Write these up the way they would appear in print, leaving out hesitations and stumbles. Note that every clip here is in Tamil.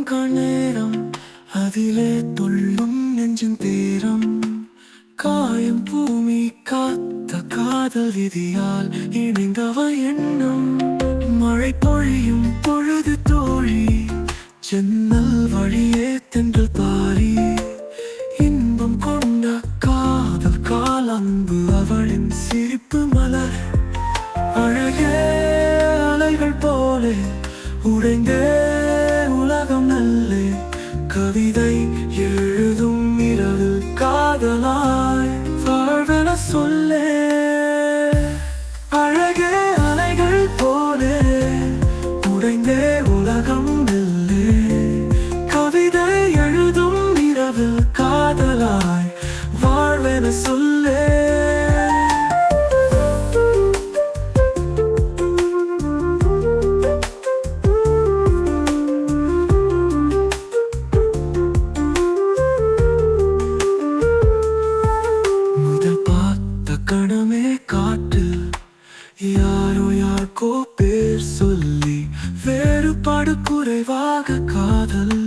கண்ணேரம் அதிலே துள்ளும் நெஞ்சின் தீரம் காயம் பூமி காத்த காதல் விதியால் இணைந்தவ எண்ணம் மழை பொழியும் பொழுது தோழி ஜன்னல் வழியே தென்றல் பாரி இன்பம் கொண்ட காதல் காலன்பு அவளின் சிரிப்பு மலர் அழகே அலைகள் போலே உடைந்தே உலகம் நல்லே கவிதை எழுதும் இரவில் காதலாய் வாழ்வென சொல்லே அழகே அலைகள் போலே உடைந்தே உலகம் நல்லே கவிதை எழுதும் இரவில் காதலாய் வாழ்வென சொல்லே கணமே காட்டு யாரோ யாருக்கோ பேர் சொல்லி வேறுபாடு குறைவாக காதல்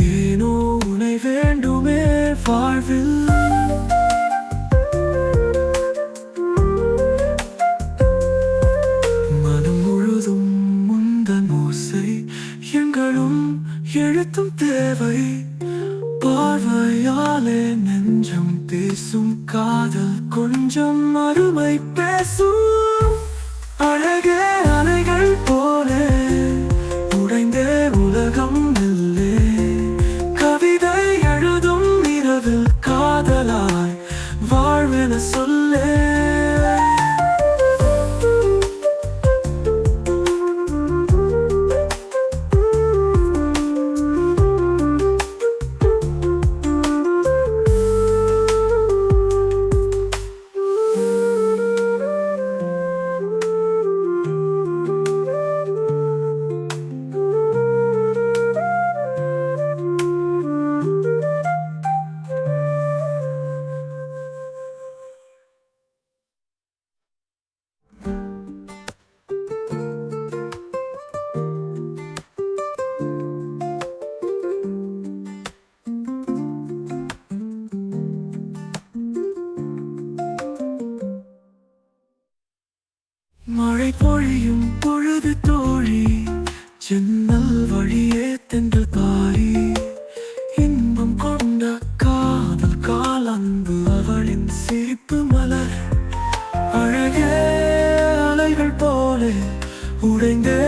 ஏனோ உனை வேண்டுமே வாழ்வில் மனம் முழுதும் முந்தன் ஓசை எங்களும் எழுத்தும் தேவை பார்வையாலே நெஞ்சம் பேசும் காதல் கொஞ்சம் அருமை பேசும் அழகே அலைகள் போலே உடைந்தே உலகம் நல்லே கவிதை எழுதும் இரவில் காதலாய் வாழ்வென சொல்லே மழை பொழியும் பொழுது தோழி ஜன்னல் வழியே தென்றல் பாரி இன்பம் கொண்ட காதல் காலன்பு அவளின் சிரிப்பு மலர் அழகே அலைகள் போலே உடைந்தே